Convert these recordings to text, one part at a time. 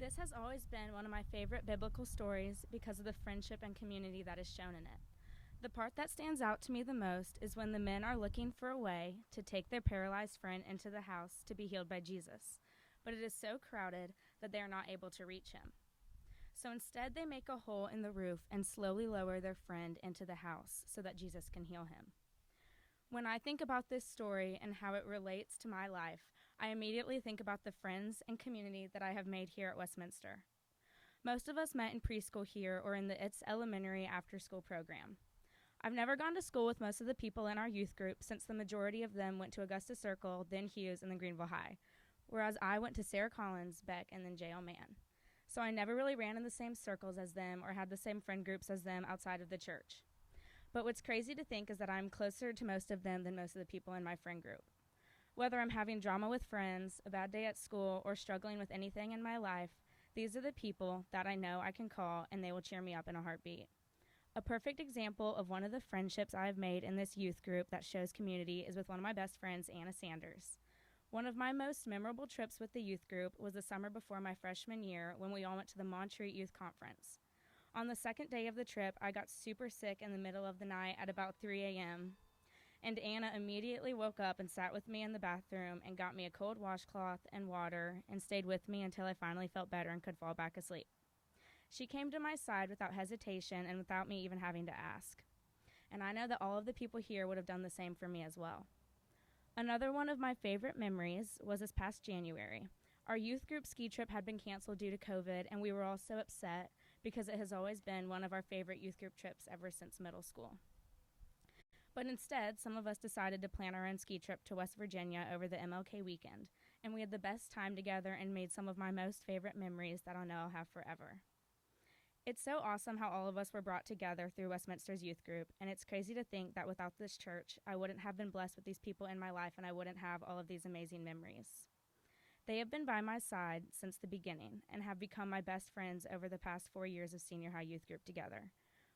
This has always been one of my favorite biblical stories because of the friendship and community that is shown in it. The part that stands out to me the most is when the men are looking for a way to take their paralyzed friend into the house to be healed by Jesus, but it is so crowded that they are not able to reach him. So instead, they make a hole in the roof and slowly lower their friend into the house so that Jesus can heal him. When I think about this story and how it relates to my life, I immediately think about the friends and community that I have made here at Westminster. Most of us met in preschool here or in the It's Elementary after-school program. I've never gone to school with most of the people in our youth group since the majority of them went to Augusta Circle, then Hughes, and then Greenville High, whereas I went to Sarah Collins, Beck, and then J.L. Mann. So I never really ran in the same circles as them or had the same friend groups as them outside of the church. But what's crazy to think is that I'm closer to most of them than most of the people in my friend group. Whether I'm having drama with friends, a bad day at school, or struggling with anything in my life, these are the people that I know I can call and they will cheer me up in a heartbeat. A perfect example of one of the friendships I have made in this youth group that shows community is with one of my best friends, Anna Sanders. One of my most memorable trips with the youth group was the summer before my freshman year when we all went to the Montreat Youth Conference. On the second day of the trip, I got super sick in the middle of the night at about 3 a.m., and Anna immediately woke up and sat with me in the bathroom and got me a cold washcloth and water and stayed with me until I finally felt better and could fall back asleep. She came to my side without hesitation and without me even having to ask. And I know that all of the people here would have done the same for me as well. Another one of my favorite memories was this past January. Our youth group ski trip had been canceled due to COVID, and we were all so upset because it has always been one of our favorite youth group trips ever since middle school. But instead, some of us decided to plan our own ski trip to West Virginia over the MLK weekend, and we had the best time together and made some of my most favorite memories that I'll know I'll have forever. It's so awesome how all of us were brought together through Westminster's youth group, and it's crazy to think that without this church, I wouldn't have been blessed with these people in my life and I wouldn't have all of these amazing memories. They have been by my side since the beginning and have become my best friends over the past 4 years of senior high youth group together.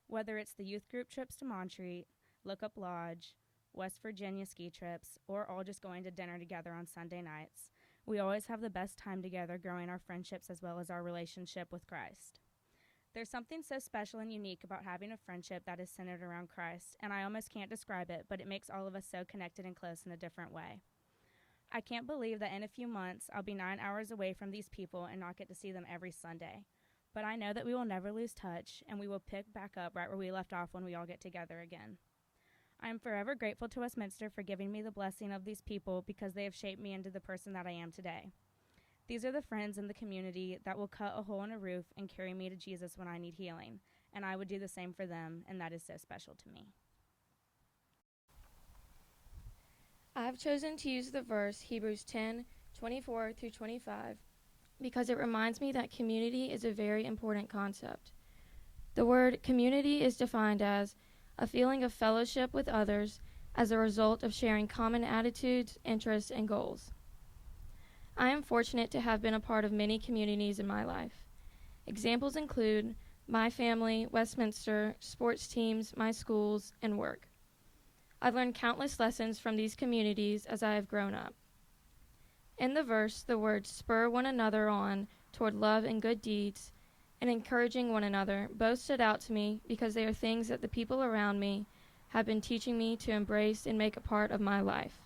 Whether it's the youth group trips to Montreat, Lookup Lodge, West Virginia ski trips, or all just going to dinner together on Sunday nights, we always have the best time together growing our friendships as well as our relationship with Christ. There's something so special and unique about having a friendship that is centered around Christ, and I almost can't describe it, but it makes all of us so connected and close in a different way. I can't believe that in a few months, I'll be 9 hours away from these people and not get to see them every Sunday. But I know that we will never lose touch, and we will pick back up right where we left off when we all get together again. I am forever grateful to Westminster for giving me the blessing of these people because they have shaped me into the person that I am today. These are the friends in the community that will cut a hole in a roof and carry me to Jesus when I need healing, and I would do the same for them, and that is so special to me. I have chosen to use the verse Hebrews 10:24 through 25 because it reminds me that community is a very important concept. The word community is defined as a feeling of fellowship with others as a result of sharing common attitudes, interests, and goals. I am fortunate to have been a part of many communities in my life. Examples include my family, Westminster, sports teams, my schools, and work. I've learned countless lessons from these communities as I have grown up. In the verse, the words spur one another on toward love and good deeds and encouraging one another both stood out to me because they are things that the people around me have been teaching me to embrace and make a part of my life.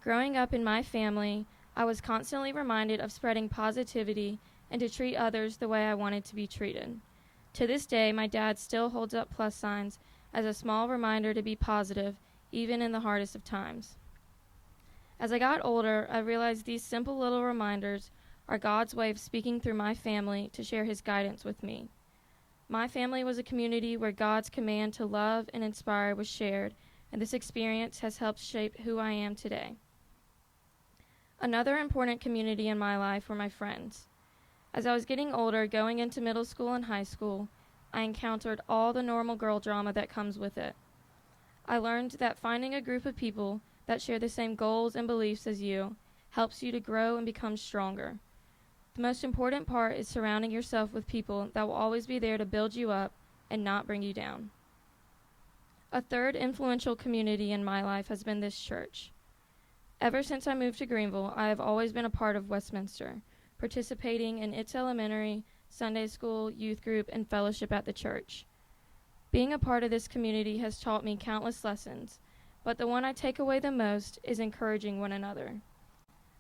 Growing up in my family, I was constantly reminded of spreading positivity and to treat others the way I wanted to be treated. To this day, my dad still holds up plus signs as a small reminder to be positive, even in the hardest of times. As I got older, I realized these simple little reminders are God's way of speaking through my family to share his guidance with me. My family was a community where God's command to love and inspire was shared, and this experience has helped shape who I am today. Another important community in my life were my friends. As I was getting older, going into middle school and high school, I encountered all the normal girl drama that comes with it. I learned that finding a group of people that share the same goals and beliefs as you helps you to grow and become stronger. The most important part is surrounding yourself with people that will always be there to build you up and not bring you down. A third influential community in my life has been this church. Ever since I moved to Greenville, I have always been a part of Westminster, participating in its elementary, Sunday school, youth group, and fellowship at the church. Being a part of this community has taught me countless lessons, but the one I take away the most is encouraging one another.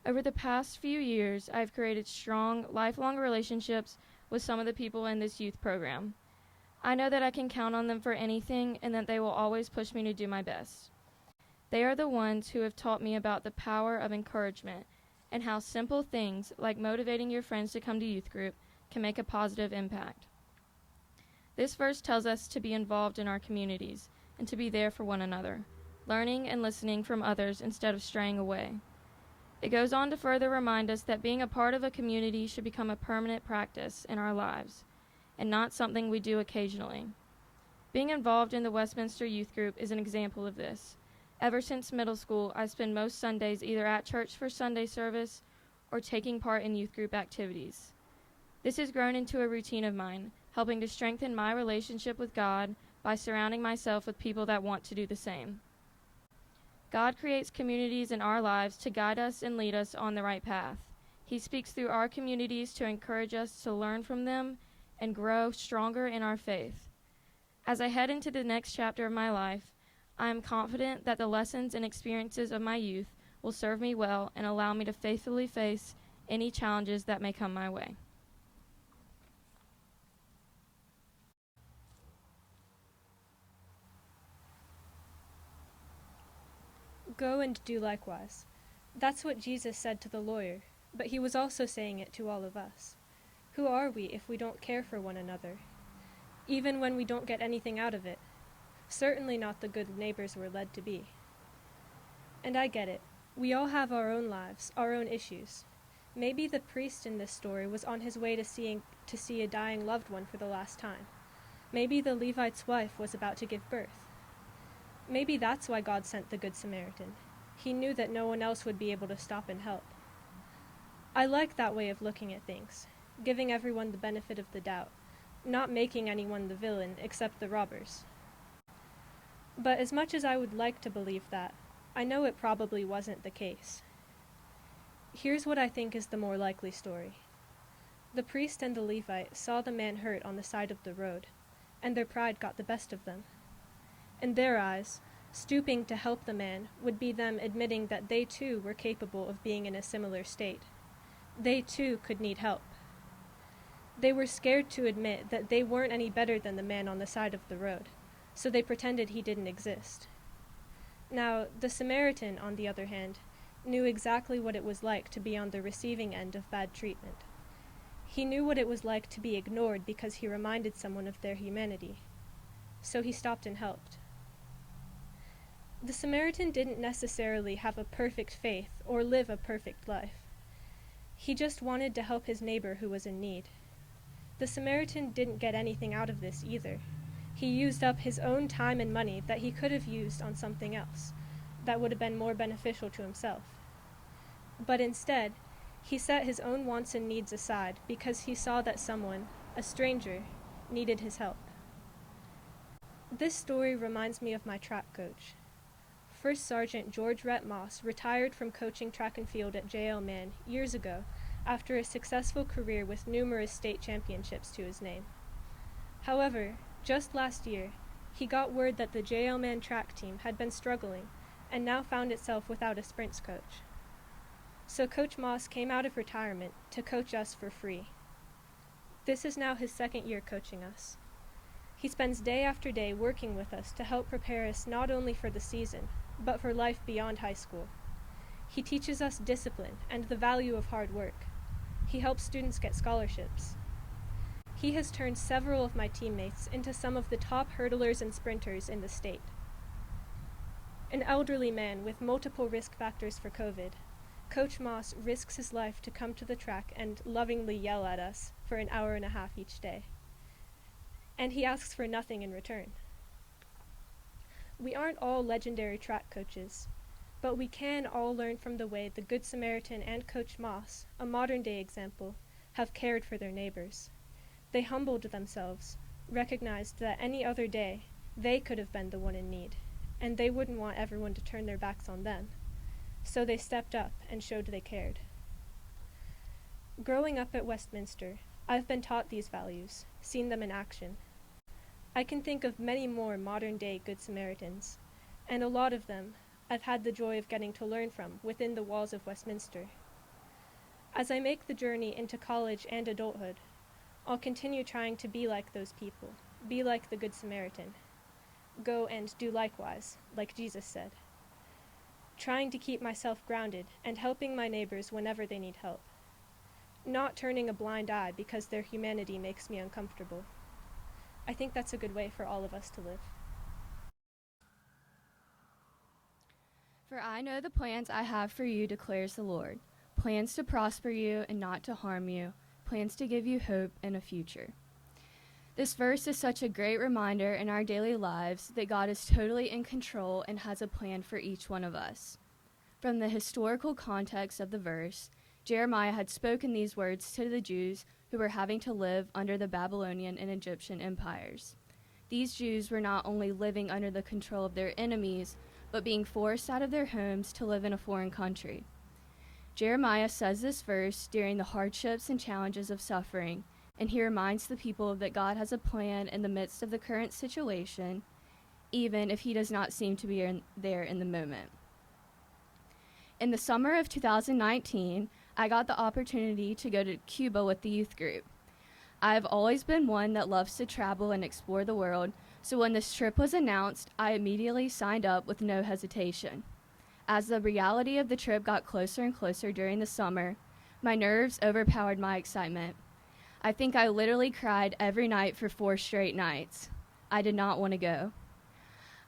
Over the past few years, I've created strong, lifelong relationships with some of the people in this youth program. I know that I can count on them for anything and that they will always push me to do my best. They are the ones who have taught me about the power of encouragement and how simple things like motivating your friends to come to youth group can make a positive impact. This verse tells us to be involved in our communities and to be there for one another, learning and listening from others instead of straying away. It goes on to further remind us that being a part of a community should become a permanent practice in our lives, and not something we do occasionally. Being involved in the Westminster Youth Group is an example of this. Ever since middle school, I spend most Sundays either at church for Sunday service or taking part in youth group activities. This has grown into a routine of mine, helping to strengthen my relationship with God by surrounding myself with people that want to do the same. God creates communities in our lives to guide us and lead us on the right path. He speaks through our communities to encourage us to learn from them and grow stronger in our faith. As I head into the next chapter of my life, I am confident that the lessons and experiences of my youth will serve me well and allow me to faithfully face any challenges that may come my way. Go and do likewise. That's what Jesus said to the lawyer, but he was also saying it to all of us. Who are we if we don't care for one another? Even when we don't get anything out of it. Certainly not the good neighbors we're led to be. And I get it. We all have our own lives, our own issues. Maybe the priest in this story was on his way to see a dying loved one for the last time. Maybe the Levite's wife was about to give birth. Maybe that's why God sent the Good Samaritan. He knew that no one else would be able to stop and help. I like that way of looking at things, giving everyone the benefit of the doubt, not making anyone the villain except the robbers. But as much as I would like to believe that, I know it probably wasn't the case. Here's what I think is the more likely story. The priest and the Levite saw the man hurt on the side of the road, and their pride got the best of them. In their eyes, stooping to help the man would be them admitting that they too were capable of being in a similar state. They too could need help. They were scared to admit that they weren't any better than the man on the side of the road, so they pretended he didn't exist. Now, the Samaritan, on the other hand, knew exactly what it was like to be on the receiving end of bad treatment. He knew what it was like to be ignored because he reminded someone of their humanity. So he stopped and helped. The Samaritan didn't necessarily have a perfect faith or live a perfect life. He just wanted to help his neighbor who was in need. The Samaritan didn't get anything out of this either. He used up his own time and money that he could have used on something else that would have been more beneficial to himself. But instead, he set his own wants and needs aside because he saw that someone, a stranger, needed his help. This story reminds me of my track coach. First Sergeant George Rhett Moss retired from coaching track and field at JL Mann years ago after a successful career with numerous state championships to his name. However, just last year, he got word that the JL Mann track team had been struggling and now found itself without a sprints coach. So Coach Moss came out of retirement to coach us for free. This is now his second year coaching us. He spends day after day working with us to help prepare us not only for the season, but for life beyond high school. He teaches us discipline and the value of hard work. He helps students get scholarships. He has turned several of my teammates into some of the top hurdlers and sprinters in the state. An elderly man with multiple risk factors for COVID, Coach Moss risks his life to come to the track and lovingly yell at us for an hour and a half each day. And he asks for nothing in return. We aren't all legendary track coaches, but we can all learn from the way the Good Samaritan and Coach Moss, a modern-day example, have cared for their neighbors. They humbled themselves, recognized that any other day they could have been the one in need, and they wouldn't want everyone to turn their backs on them. So they stepped up and showed they cared. Growing up at Westminster, I've been taught these values, seen them in action. I can think of many more modern-day Good Samaritans, and a lot of them I've had the joy of getting to learn from within the walls of Westminster. As I make the journey into college and adulthood, I'll continue trying to be like those people, be like the Good Samaritan. Go and do likewise, like Jesus said. Trying to keep myself grounded and helping my neighbors whenever they need help. Not turning a blind eye because their humanity makes me uncomfortable. I think that's a good way for all of us to live. For I know the plans I have for you, declares the Lord. Plans to prosper you and not to harm you. Plans to give you hope and a future. This verse is such a great reminder in our daily lives that God is totally in control and has a plan for each one of us. From the historical context of the verse, Jeremiah had spoken these words to the Jews who were having to live under the Babylonian and Egyptian empires. These Jews were not only living under the control of their enemies, but being forced out of their homes to live in a foreign country. Jeremiah says this verse during the hardships and challenges of suffering, and he reminds the people that God has a plan in the midst of the current situation, even if he does not seem to be there in the moment. In the summer of 2019, I got the opportunity to go to Cuba with the youth group. I have always been one that loves to travel and explore the world, so when this trip was announced, I immediately signed up with no hesitation. As the reality of the trip got closer and closer during the summer, my nerves overpowered my excitement. I think I literally cried every night for 4 straight nights. I did not want to go.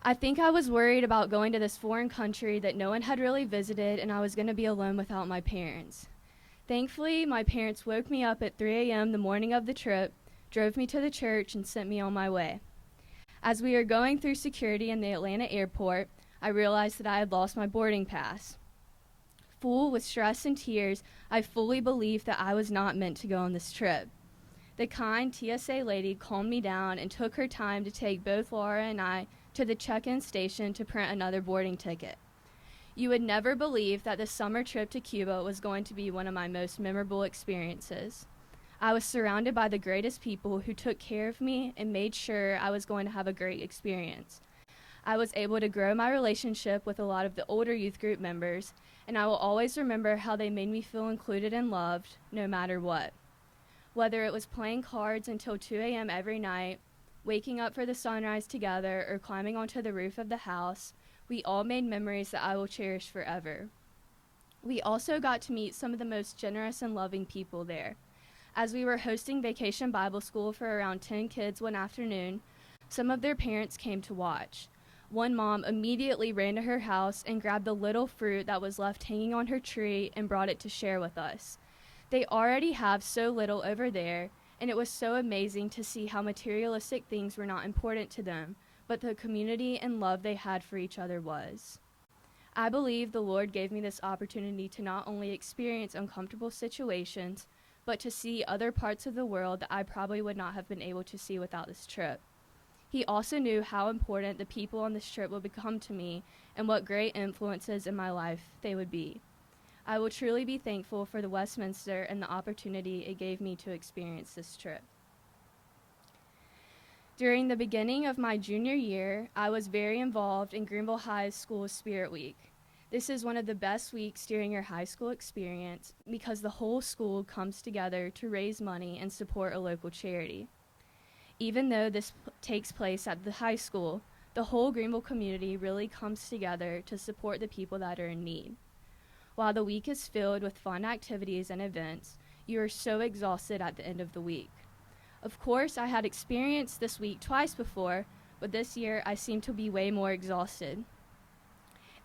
I think I was worried about going to this foreign country that no one had really visited, and I was going to be alone without my parents. Thankfully, my parents woke me up at 3 a.m. the morning of the trip, drove me to the church, and sent me on my way. As we were going through security in the Atlanta airport, I realized that I had lost my boarding pass. Full with stress and tears, I fully believed that I was not meant to go on this trip. The kind TSA lady calmed me down and took her time to take both Laura and I to the check-in station to print another boarding ticket. You would never believe that the summer trip to Cuba was going to be one of my most memorable experiences. I was surrounded by the greatest people who took care of me and made sure I was going to have a great experience. I was able to grow my relationship with a lot of the older youth group members, and I will always remember how they made me feel included and loved, no matter what. Whether it was playing cards until 2 a.m. every night, waking up for the sunrise together, or climbing onto the roof of the house, we all made memories that I will cherish forever. We also got to meet some of the most generous and loving people there. As we were hosting Vacation Bible School for around 10 kids one afternoon, some of their parents came to watch. One mom immediately ran to her house and grabbed the little fruit that was left hanging on her tree and brought it to share with us. They already have so little over there, and it was so amazing to see how materialistic things were not important to them, but the community and love they had for each other was. I believe the Lord gave me this opportunity to not only experience uncomfortable situations, but to see other parts of the world that I probably would not have been able to see without this trip. He also knew how important the people on this trip would become to me and what great influences in my life they would be. I will truly be thankful for the Westminster and the opportunity it gave me to experience this trip. During the beginning of my junior year, I was very involved in Greenville High's School Spirit Week. This is one of the best weeks during your high school experience because the whole school comes together to raise money and support a local charity. Even though this takes place at the high school, the whole Greenville community really comes together to support the people that are in need. While the week is filled with fun activities and events, you are so exhausted at the end of the week. Of course, I had experienced this week twice before, but this year I seem to be way more exhausted.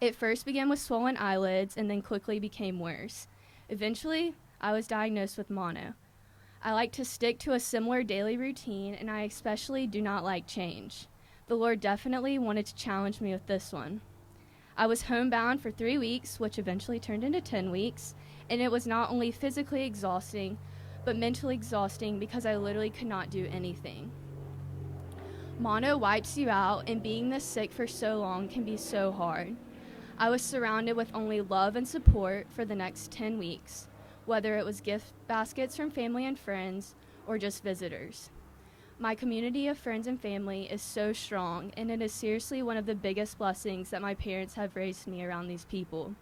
It first began with swollen eyelids and then quickly became worse. Eventually, I was diagnosed with mono. I like to stick to a similar daily routine, and I especially do not like change. The Lord definitely wanted to challenge me with this one. I was homebound for 3 weeks, which eventually turned into 10 weeks, and it was not only physically exhausting, but mentally exhausting because I literally could not do anything. Mono wipes you out, and being this sick for so long can be so hard. I was surrounded with only love and support for the next 10 weeks. whether it was gift baskets from family and friends or just visitors. My community of friends and family is so strong, and it is seriously one of the biggest blessings that my parents have raised me around these people.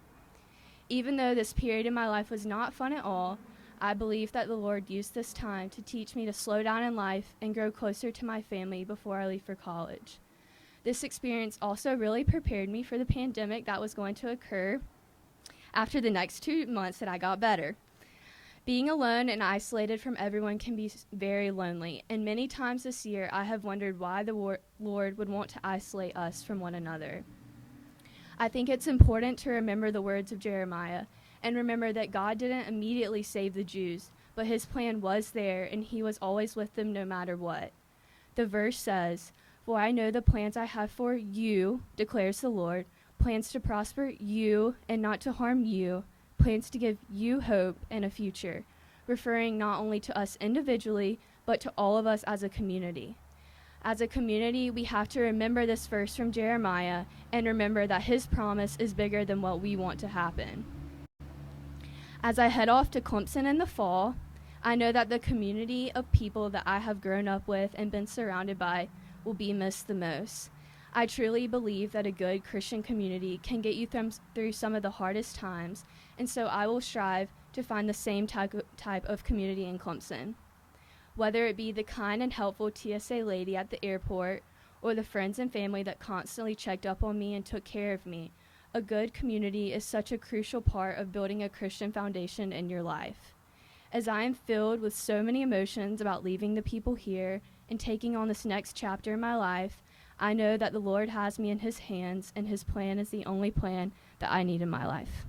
Even though this period in my life was not fun at all, I believe that the Lord used this time to teach me to slow down in life and grow closer to my family before I leave for college. This experience also really prepared me for the pandemic that was going to occur after the next 2 months that I got better. Being alone and isolated from everyone can be very lonely, and many times this year I have wondered why the Lord would want to isolate us from one another. I think it's important to remember the words of Jeremiah and remember that God didn't immediately save the Jews, but his plan was there and he was always with them no matter what. The verse says, "For I know the plans I have for you, declares the Lord, plans to prosper you and not to harm you, plans to give you hope and a future," referring not only to us individually, but to all of us as a community. As a community, we have to remember this verse from Jeremiah and remember that his promise is bigger than what we want to happen. As I head off to Clemson in the fall, I know that the community of people that I have grown up with and been surrounded by will be missed the most. I truly believe that a good Christian community can get you through some of the hardest times, and so I will strive to find the same type of community in Clemson. Whether it be the kind and helpful TSA lady at the airport or the friends and family that constantly checked up on me and took care of me, a good community is such a crucial part of building a Christian foundation in your life. As I am filled with so many emotions about leaving the people here and taking on this next chapter in my life, I know that the Lord has me in his hands and his plan is the only plan that I need in my life.